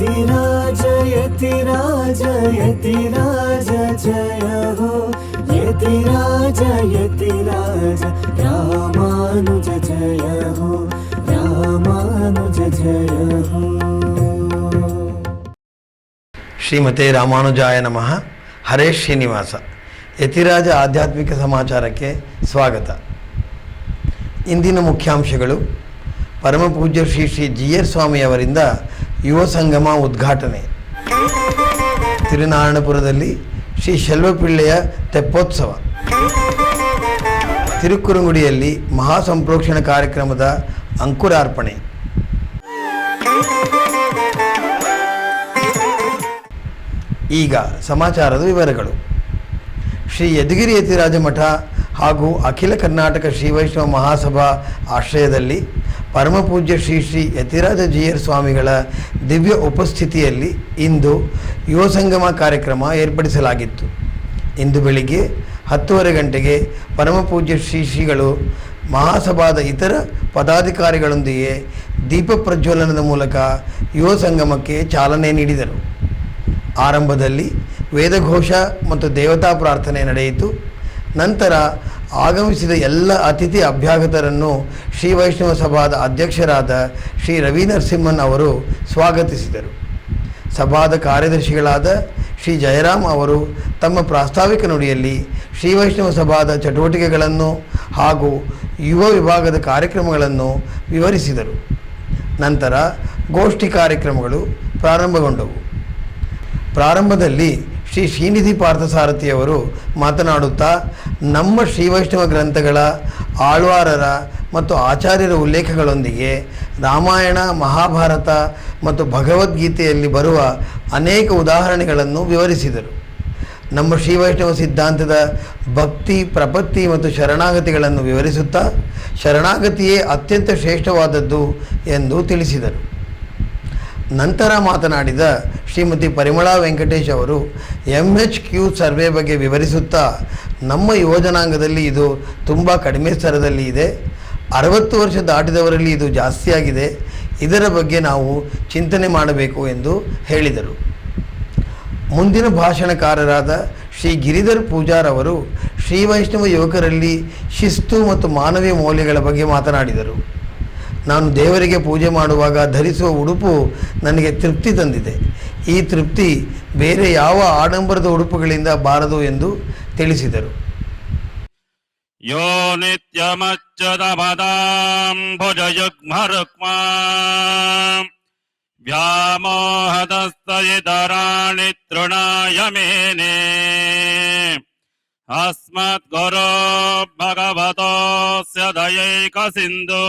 ಯತಿರಾಜ ಯತಿರಾಜ ಯತಿರಾಜ ಜಯ ಹೋ ಯತಿರಾಜ ಯತಿರಾಜ ರಾಮಾನುಜ ಜಯ ಹೋ ರಾಮಾನುಜ ಜಯ ಹೋ. ಶ್ರೀಮತೆ ರಾಮಾನುಜಾಯ ನಮಃ. ಹರೇ ಶ್ರೀನಿವಾಸ. ಯತಿರಾಜ ಆಧ್ಯಾತ್ಮಿಕ ಸಮಾಚಾರಕ್ಕೆ ಸ್ವಾಗತ. ಇಂದಿನ ಮುಖ್ಯಾಂಶಗಳು: ಪರಮಪೂಜ್ಯ ಶ್ರೀ ಶ್ರೀ ಜಿಯರ್ ಸ್ವಾಮಿಯವರಿಂದ ಯುವ ಸಂಗಮ ಉದ್ಘಾಟನೆ, ತಿರುನಾರಾಯಣಪುರದಲ್ಲಿ ಶ್ರೀ ಶೆಲ್ವಪಿಳ್ಳೆಯ ತೆಪ್ಪೋತ್ಸವ, ತಿರುಕುರುಂಗುಡಿಯಲ್ಲಿ ಮಹಾಸಂಪ್ರೋಕ್ಷಣ ಕಾರ್ಯಕ್ರಮದ ಅಂಕುರಾರ್ಪಣೆ. ಈಗ ಸಮಾಚಾರದ ವಿವರಗಳು. ಶ್ರೀ ಯದುಗಿರಿ ಯತಿರಾಜ ಮಠ ಹಾಗೂ ಅಖಿಲ ಕರ್ನಾಟಕ ಶ್ರೀ ವೈಷ್ಣವ ಮಹಾಸಭಾ ಆಶ್ರಯದಲ್ಲಿ ಪರಮಪೂಜ್ಯ ಶ್ರೀ ಶ್ರೀ ಯತಿರಾಜ ಜಿಯರ್ ಸ್ವಾಮಿಗಳ ದಿವ್ಯ ಉಪಸ್ಥಿತಿಯಲ್ಲಿ ಇಂದು ಯುವ ಸಂಗಮ ಕಾರ್ಯಕ್ರಮ ಏರ್ಪಡಿಸಲಾಗಿತ್ತು. ಇಂದು ಬೆಳಿಗ್ಗೆ 10:30 ಗಂಟೆಗೆ ಪರಮಪೂಜ್ಯ ಶ್ರೀ ಶ್ರೀಗಳು ಮಹಾಸಭಾದ ಇತರ ಪದಾಧಿಕಾರಿಗಳೊಂದಿಗೆ ದೀಪ ಪ್ರಜ್ವಲನದ ಮೂಲಕ ಯುವ ಸಂಗಮಕ್ಕೆ ಚಾಲನೆ ನೀಡಿದರು. ಆರಂಭದಲ್ಲಿ ವೇದಘೋಷ ಮತ್ತು ದೇವತಾ ಪ್ರಾರ್ಥನೆ ನಡೆಯಿತು. ನಂತರ ಆಗಮಿಸಿದ ಎಲ್ಲ ಅತಿಥಿ ಅಭ್ಯಾಗತರನ್ನು ಶ್ರೀ ವೈಷ್ಣವ ಸಭಾದ ಅಧ್ಯಕ್ಷರಾದ ಶ್ರೀ ರವಿ ನರಸಿಂಹನ್ ಅವರು ಸ್ವಾಗತಿಸಿದರು. ಸಭಾದ ಕಾರ್ಯದರ್ಶಿಗಳಾದ ಶ್ರೀ ಜಯರಾಮ್ ಅವರು ತಮ್ಮ ಪ್ರಾಸ್ತಾವಿಕ ನುಡಿಯಲ್ಲಿ ಶ್ರೀ ವೈಷ್ಣವ ಸಭಾದ ಚಟುವಟಿಕೆಗಳನ್ನು ಹಾಗೂ ಯುವ ವಿಭಾಗದ ಕಾರ್ಯಕ್ರಮಗಳನ್ನು ವಿವರಿಸಿದರು. ನಂತರ ಗೋಷ್ಠಿ ಕಾರ್ಯಕ್ರಮಗಳು ಪ್ರಾರಂಭಗೊಂಡವು. ಪ್ರಾರಂಭದಲ್ಲಿ ಶ್ರೀ ಶ್ರೀನಿಧಿ ಪಾರ್ಥಸಾರಥಿಯವರು ಮಾತನಾಡುತ್ತಾ, ನಮ್ಮ ಶ್ರೀ ವೈಷ್ಣವ ಗ್ರಂಥಗಳ ಆಳ್ವಾರರ ಮತ್ತು ಆಚಾರ್ಯರ ಉಲ್ಲೇಖಗಳೊಂದಿಗೆ ರಾಮಾಯಣ, ಮಹಾಭಾರತ ಮತ್ತು ಭಗವದ್ಗೀತೆಯಲ್ಲಿ ಬರುವ ಅನೇಕ ಉದಾಹರಣೆಗಳನ್ನು ವಿವರಿಸಿದರು. ನಮ್ಮ ಶ್ರೀ ವೈಷ್ಣವ ಸಿದ್ಧಾಂತದ ಭಕ್ತಿ, ಪ್ರಪತ್ತಿ ಮತ್ತು ಶರಣಾಗತಿಗಳನ್ನು ವಿವರಿಸುತ್ತಾ ಶರಣಾಗತಿಯೇ ಅತ್ಯಂತ ಶ್ರೇಷ್ಠವಾದದ್ದು ಎಂದು ತಿಳಿಸಿದರು. ನಂತರ ಮಾತನಾಡಿದ ಶ್ರೀಮತಿ ಪರಿಮಳಾ ವೆಂಕಟೇಶ್ ಅವರು MHQ ಸರ್ವೆ ಬಗ್ಗೆ ವಿವರಿಸುತ್ತಾ, ನಮ್ಮ ಯುವಜನಾಂಗದಲ್ಲಿ ಇದು ತುಂಬ ಕಡಿಮೆ ಸ್ತರದಲ್ಲಿ ಇದೆ, 60 ವರ್ಷ ದಾಟಿದವರಲ್ಲಿ ಇದು ಜಾಸ್ತಿಯಾಗಿದೆ, ಇದರ ಬಗ್ಗೆ ನಾವು ಚಿಂತನೆ ಮಾಡಬೇಕು ಎಂದು ಹೇಳಿದರು. ಮುಂದಿನ ಭಾಷಣಕಾರರಾದ ಶ್ರೀ ಗಿರಿಧರ್ ಪೂಜಾರ್ ಅವರು ಶ್ರೀ ವೈಷ್ಣವ ಯುವಕರಲ್ಲಿ ಶಿಸ್ತು ಮತ್ತು ಮಾನವೀಯ ಮೌಲ್ಯಗಳ ಬಗ್ಗೆ ಮಾತನಾಡಿದರು. ನಾನು ದೇವರಿಗೆ ಪೂಜೆ ಮಾಡುವಾಗ ಧರಿಸುವ ಉಡುಪು ನನಗೆ ತೃಪ್ತಿ ತಂದಿದೆ. ಈ ತೃಪ್ತಿ ಬೇರೆ ಯಾವ ಆಡಂಬರದ ಉಡುಪುಗಳಿಂದ ಬಾರದು ಎಂದು ತಿಳಿಸಿದರು. ಯೋ ನಿತ್ಯಮಚ್ಯುತಪದಾಂಬುಜಯುಗ್ಮರುಕ್ಮಾ ವ್ಯಾಮೋಹದಸ್ತಯಿತರಾಣಿ ತೃಣಾಯ ಮೇನೆ ಅಸ್ಮತ್ ಗುರೋ ಭಗವತೋಸ್ಯ ದಯೈಕ ಸಿಂಧು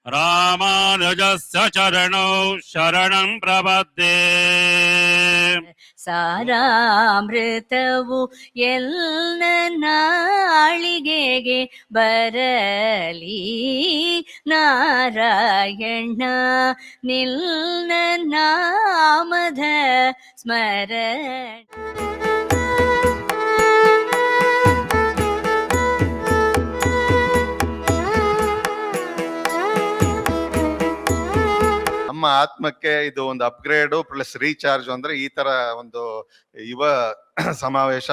ರಾಮಾನುಜಸ್ಯ ಚರಣೌ ಶರಣಂ ಪ್ರಪದ್ಯೆ. ಸಾರಾಮೃತವು ಎಲ್ಲ ನಾಳಿಗೆಗೆ ಬರಲಿ, ನಾರಾಯಣ ನಿನ್ನ ನಾಮದ ಸ್ಮರಣ. ನಮ್ಮ ಆತ್ಮಕ್ಕೆ ಇದು ಒಂದು ಅಪ್ಗ್ರೇಡ್ ಪ್ಲಸ್ ರೀಚಾರ್ಜ್. ಅಂದ್ರೆ ಈ ತರ ಒಂದು ಯುವ ಸಮಾವೇಶ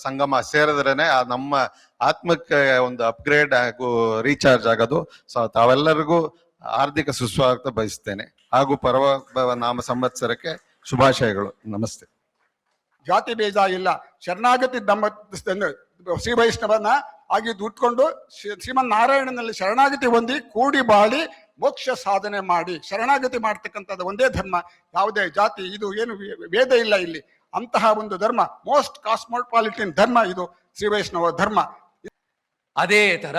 ಸಂಗಮ ಸೇರಿದ್ರೇನೆ ನಮ್ಮ ಆತ್ಮಕ್ಕೆ ಒಂದು ಅಪ್ಗ್ರೇಡ್ ಹಾಗೂ ರೀಚಾರ್ಜ್ ಆಗೋದು. ಸೊ ತಾವೆಲ್ಲರಿಗೂ ಹಾರ್ದಿಕ ಸುಸ್ವಾಗತ ಬಯಸ್ತೇನೆ ಹಾಗೂ ಪರ್ವ ನಾಮ ಸಂವತ್ಸರಕ್ಕೆ ಶುಭಾಶಯಗಳು. ನಮಸ್ತೆ. ಜಾತಿ ಬೇಜ ಇಲ್ಲ. ಶರಣಾಗತಿ ನಮ್ಮ ಶ್ರೀ ವೈಷ್ಣವನ ಆಗಿದ್ದು ಉಟ್ಕೊಂಡು ಶ್ರೀಮನ್ ನಾರಾಯಣನಲ್ಲಿ ಶರಣಾಗತಿ ಹೊಂದಿ ಕೂಡಿ ಬಾಳಿ ಮೋಕ್ಷ ಸಾಧನೆ ಮಾಡಿ ಶರಣಾಗತಿ ಮಾಡ್ತಕ್ಕಂಥದ್ದು ಒಂದೇ ಧರ್ಮ. ಯಾವುದೇ ಜಾತಿ ಇದು ಏನು ಭೇದ ಇಲ್ಲ ಇಲ್ಲಿ. ಅಂತಹ ಒಂದು ಧರ್ಮ, ಮೋಸ್ಟ್ ಕಾಸ್ಮೋಪಾಲಿಟನ್ ಧರ್ಮ ಇದು ಶ್ರೀ ವೈಷ್ಣವ ಧರ್ಮ. ಅದೇ ತರ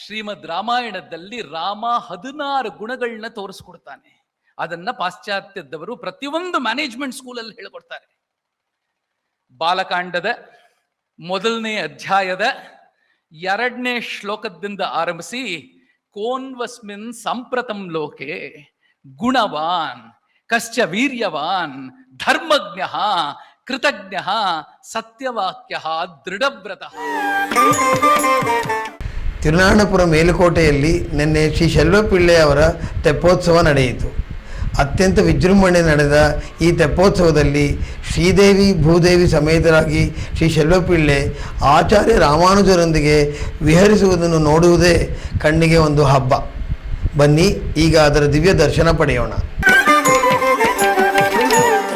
ಶ್ರೀಮದ್ ರಾಮಾಯಣದಲ್ಲಿ ರಾಮ 16 ಗುಣಗಳನ್ನ ತೋರಿಸ್ಕೊಡ್ತಾನೆ. ಅದನ್ನ ಪಾಶ್ಚಾತ್ಯದವರು ಪ್ರತಿಯೊಂದು ಮ್ಯಾನೇಜ್ಮೆಂಟ್ ಸ್ಕೂಲಲ್ಲಿ ಹೇಳ್ಕೊಡ್ತಾರೆ. ಬಾಲಕಾಂಡದ 1ನೇ ಅಧ್ಯಾಯದ 2ನೇ ಶ್ಲೋಕದಿಂದ ಆರಂಭಿಸಿ ಕೋನ್ವಸ್ಮಿನ್ ಸಂಪ್ರತಂ ಲೋಕೆ ಗುಣವಾನ್ ಕಶ್ಚ ವೀರ್ಯವಾನ್ ಧರ್ಮಜ್ಞ ಕೃತಜ್ಞ ಸತ್ಯವಾಕ್ಯ ದೃಢವ್ರತಃ. ತಿರುನಾರಾಯಣಪುರ ಮೇಲುಕೋಟೆಯಲ್ಲಿ ನಿನ್ನೆ ಶ್ರೀ ಶೆಲ್ವಪಿಳ್ಳೆ ಅವರ ತೆಪ್ಪೋತ್ಸವ ನಡೆಯಿತು. ಅತ್ಯಂತ ವಿಜೃಂಭಣೆ ನಡೆದ ಈ ತೆಪ್ಪೋತ್ಸವದಲ್ಲಿ ಶ್ರೀದೇವಿ ಭೂದೇವಿ ಸಮೇತರಾಗಿ ಶ್ರೀ ಶೆಲ್ವಪಿಳ್ಳೆ ಆಚಾರ್ಯ ರಾಮಾನುಜರೊಂದಿಗೆ ವಿಹರಿಸುವುದನ್ನು ನೋಡುವುದೇ ಕಣ್ಣಿಗೆ ಒಂದು ಹಬ್ಬ. ಬನ್ನಿ ಈಗ ಅದರ ದಿವ್ಯ ದರ್ಶನ ಪಡೆಯೋಣ.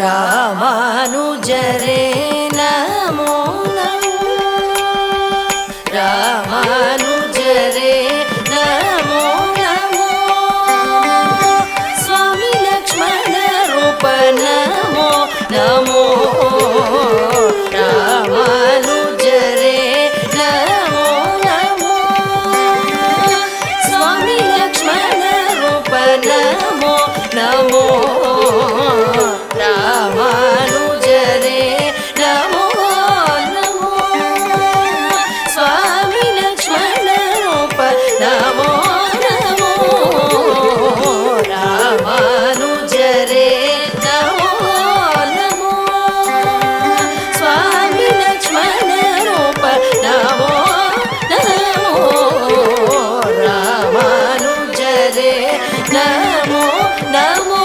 ರಾಮಾನುಜರೇ ನಮೋ ನಮೋ, ರಾಮಾನುಜರೇ ನಮೋ ನಮೋ, ಸ್ವಾಮಿ ಲಕ್ಷ್ಮಣ ರೂಪ ನಮೋ ನಮೋ, ರಾಮಾನುಜರೇ ನಮೋ ನಮೋ, ಸ್ವಾಮಿ ಲಕ್ಷ್ಮಣ ರೂಪ ನಮೋ ನಮೋ, ರಾಮಾನುಜರೇ ನಮೋ ನಮೋ, ಸ್ವಾಮಿ ಲಕ್ಷ್ಮಣ ರೂಪ ನಮೋ ನಮೋ, ರಾಮಾನುಜರೇ ನಮೋ ನಮೋ, ಸ್ವಾಮಿ ಲಕ್ಷ್ಮಣ ರೂಪ ನಮೋ ನಮೋ, ರಾಮಾನುಜರೇ ನಮೋ ನಮೋ.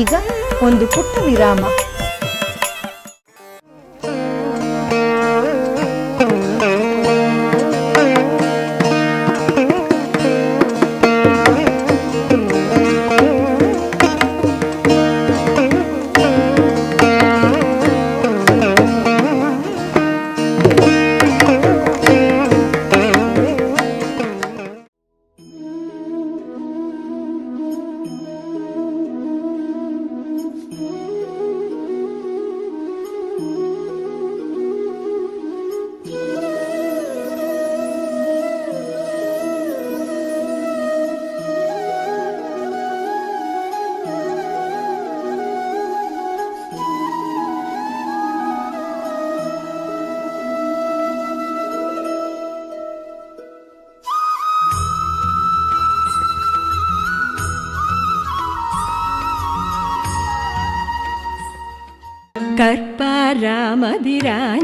ಈಗ ಒಂದು ಪುಟ್ಟ ವಿರಾಮ.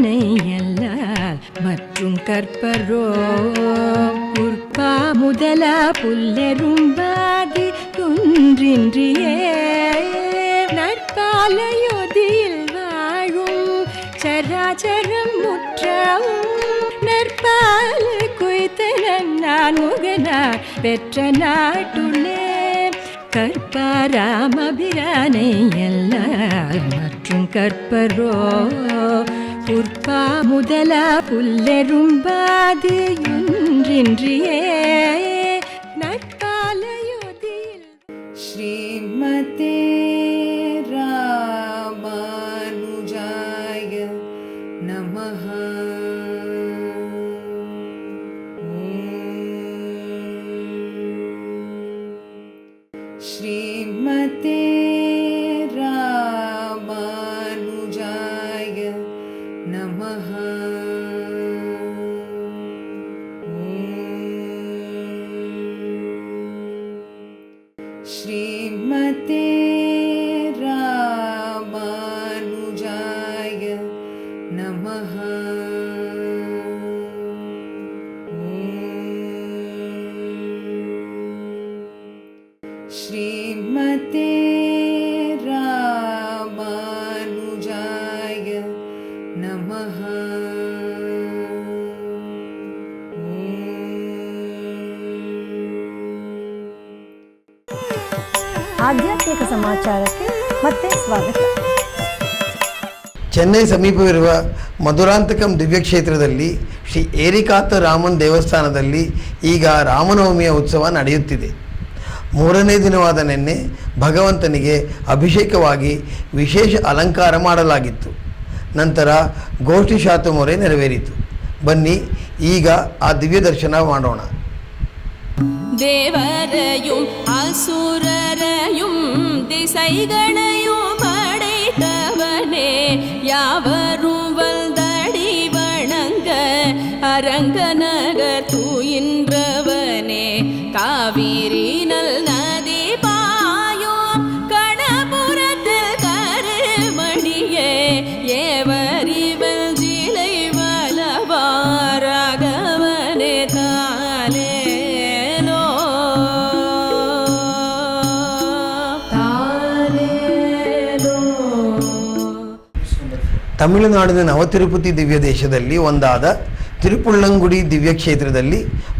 கற்பாராமபிரானையல்லால் மற்றும் கற்பரோ புற்பா முதல புல்லெரும்பாகி குன்றின்றியே நற்பாலையொதியில் வாழும் சராச்சரம் முற்றவும் நற்பால குய்த்தனன் நான் முகனார் பெற்ற நாட்டுள்ளே கற்பாராமபிரானை எல்லார் மற்றும் கற்பரோ புற்பா முதல புல்லெரும்பாது ஒன்றின்றியே நற்காலையொதியில். ஸ்ரீமதே ராமானுஜாய நமஹ. ஸ்ரீமதே ராமானுஜாய நமஹ. ஸ்ரீமதே ராமானுஜாய நமஹ. ஸ்ரீமதே ராமானுஜாய நமஹ. ಆಧ್ಯಾತ್ಮಿಕ ಸಮಾಚಾರಕ್ಕೆ ಮತ್ತೆ ಸ್ವಾಗತ. ಚೆನ್ನೈ ಸಮೀಪವಿರುವ ಮಧುರಾಂತಕಂ ದಿವ್ಯಕ್ಷೇತ್ರದಲ್ಲಿ ಶ್ರೀ ಏರಿಕಾತ ರಾಮನ್ ದೇವಸ್ಥಾನದಲ್ಲಿ ಈಗ ರಾಮನವಮಿಯ ಉತ್ಸವ ನಡೆಯುತ್ತಿದೆ. ಮೂರನೇ ದಿನವಾದ ನಿನ್ನೆ ಭಗವಂತನಿಗೆ ಅಭಿಷೇಕವಾಗಿ ವಿಶೇಷ ಅಲಂಕಾರ ಮಾಡಲಾಗಿತ್ತು. ನಂತರ ಗೋಷ್ಠಿ ಶಾತುಮೊರೆ ನೆರವೇರಿತು. ಬನ್ನಿ ಈಗ ಆ ದಿವ್ಯ ದರ್ಶನ ಮಾಡೋಣ. தேவரையும் அசுரரையும் திசைகளையும் படைத்தவனே, யாவரும் வல்தடி வணங்க அரங்கநகர் தூயின்றவனே, காவிரி நல் நதி பாயோ கணபுரத்தில் கருமணி ತಮಿಳುನಾಡಿನ ನವತಿರುಪತಿ ದಿವ್ಯ ದೇಶದಲ್ಲಿ ಒಂದಾದ ತಿರುಪುಳ್ಳಂಗುಡಿ ದಿವ್ಯ ಕ್ಷೇತ್ರದಲ್ಲಿ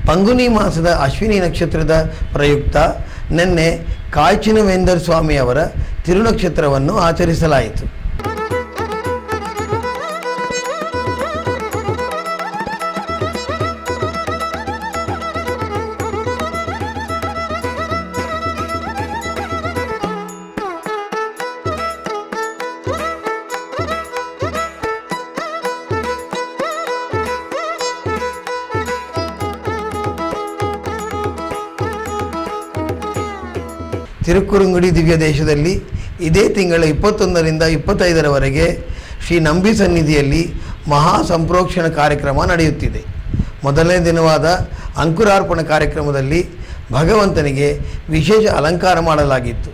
ಪಂಗುನಿ ಮಾಸದ ಅಶ್ವಿನಿ ನಕ್ಷತ್ರದ ಪ್ರಯುಕ್ತ ನಿನ್ನೆ ಕಾಯ್ಚಿನವೇಂದರ್ ಸ್ವಾಮಿಯವರ ತಿರುನಕ್ಷತ್ರವನ್ನು ಆಚರಿಸಲಾಯಿತು. ತಿರುಕುರುಂಗುಡಿ ದಿವ್ಯ ದೇಶದಲ್ಲಿ ಇದೇ ತಿಂಗಳ 21ರಿಂದ 25ರವರೆಗೆ ಶ್ರೀ ನಂಬಿ ಸನ್ನಿಧಿಯಲ್ಲಿ ಮಹಾ ಸಂಪ್ರೋಕ್ಷಣ ಕಾರ್ಯಕ್ರಮ ನಡೆಯುತ್ತಿದೆ. ಮೊದಲನೇ ದಿನವಾದ ಅಂಕುರಾರ್ಪಣ ಕಾರ್ಯಕ್ರಮದಲ್ಲಿ ಭಗವಂತನಿಗೆ ವಿಶೇಷ ಅಲಂಕಾರ ಮಾಡಲಾಗಿತ್ತು.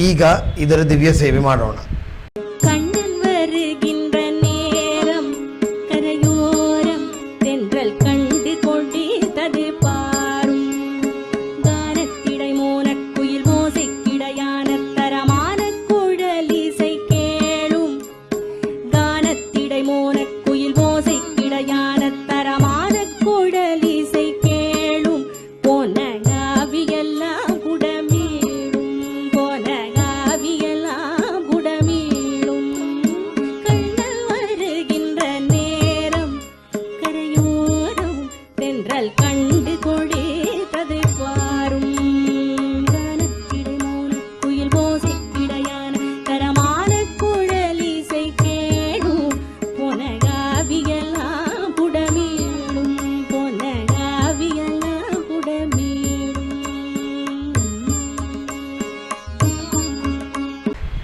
ಈಗ ಇದರ ದಿವ್ಯ ಸೇವೆ ಮಾಡೋಣ.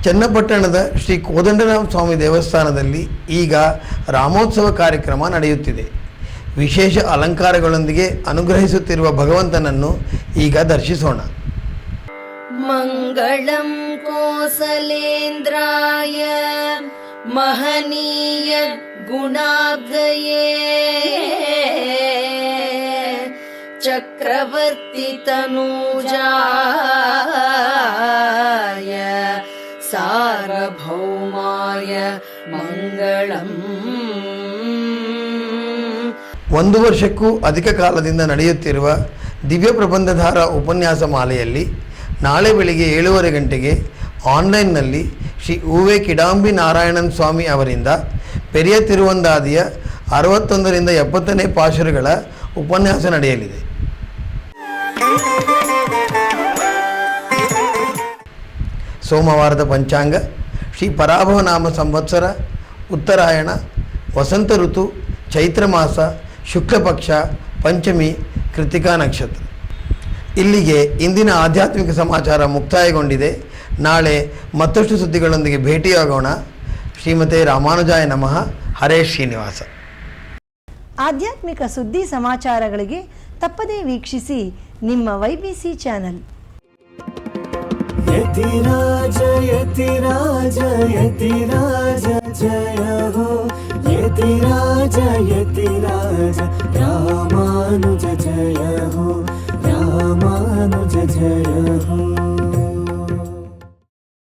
ಚನ್ನಪಟ್ಟಣದ ಶ್ರೀ ಕೋದಂಡರಾಮ ಸ್ವಾಮಿ ದೇವಸ್ಥಾನದಲ್ಲಿ ಈಗ ರಾಮೋತ್ಸವ ಕಾರ್ಯಕ್ರಮ ನಡೆಯುತ್ತಿದೆ. ವಿಶೇಷ ಅಲಂಕಾರಗಳೊಂದಿಗೆ ಅನುಗ್ರಹಿಸುತ್ತಿರುವ ಭಗವಂತನನ್ನು ಈಗ ದರ್ಶಿಸೋಣ. ಮಂಗಳಂ ಕೋಸಲೇಂದ್ರಾಯ ಮಹನೀಯ ಗುಣಾಬ್ಧಯೇ ಚಕ್ರವರ್ತಿ ತನೂಜಾಯ ಸಾರ್ವಭೌಮಾಯ ಮಂಗಳಂ. 1 ವರ್ಷಕ್ಕೂ ಅಧಿಕ ಕಾಲದಿಂದ ನಡೆಯುತ್ತಿರುವ ದಿವ್ಯ ಪ್ರಬಂಧಧಾರ ಉಪನ್ಯಾಸ ಮಾಲೆಯಲ್ಲಿ ನಾಳೆ ಬೆಳಿಗ್ಗೆ 7:30 ಗಂಟೆಗೆ ಆನ್ಲೈನ್ನಲ್ಲಿ ಶ್ರೀ ಉವೆ ಕಿಡಾಂಬಿ ನಾರಾಯಣನ್ ಸ್ವಾಮಿ ಅವರಿಂದ ಪೆರಿಯ ತಿರುವಂದಾದಿಯ 61ರಿಂದ 70ನೇ ಪಾಶುರಗಳ ಉಪನ್ಯಾಸ ನಡೆಯಲಿದೆ. ಸೋಮವಾರದ ಪಂಚಾಂಗ ಶ್ರೀ ಪರಾಭವನಾಮ ಸಂವತ್ಸರ, ಉತ್ತರಾಯಣ, ವಸಂತ ಋತು, ಚೈತ್ರ ಮಾಸ, ಶುಕ್ಲಪಕ್ಷ, ಪಂಚಮಿ, ಕೃತಿಕಾ ನಕ್ಷತ್ರ. ಇಲ್ಲಿಗೆ ಇಂದಿನ ಆಧ್ಯಾತ್ಮಿಕ ಸಮಾಚಾರ ಮುಕ್ತಾಯಗೊಂಡಿದೆ. ನಾಳೆ ಮತ್ತಷ್ಟು ಸುದ್ದಿಗಳೊಂದಿಗೆ ಭೇಟಿಯಾಗೋಣ. ಶ್ರೀಮತೆ ರಾಮಾನುಜಾಯ ನಮಃ. ಹರೇ ಶ್ರೀನಿವಾಸ. ಆಧ್ಯಾತ್ಮಿಕ ಸುದ್ದಿ ಸಮಾಚಾರಗಳಿಗೆ ತಪ್ಪದೇ ವೀಕ್ಷಿಸಿ ನಿಮ್ಮ YBC ಚಾನಲ್. ಯತಿರಾಜ ಯತಿರಾಜ ಯತಿರಾಜ ಜಯ ಹೋ, ಯತಿರಾಜ ಯತಿರಾಜ ರಾಮಾನುಜ ಜಯ ಹೋ, ರಾಮಾನುಜ ಜಯ ಹೋ.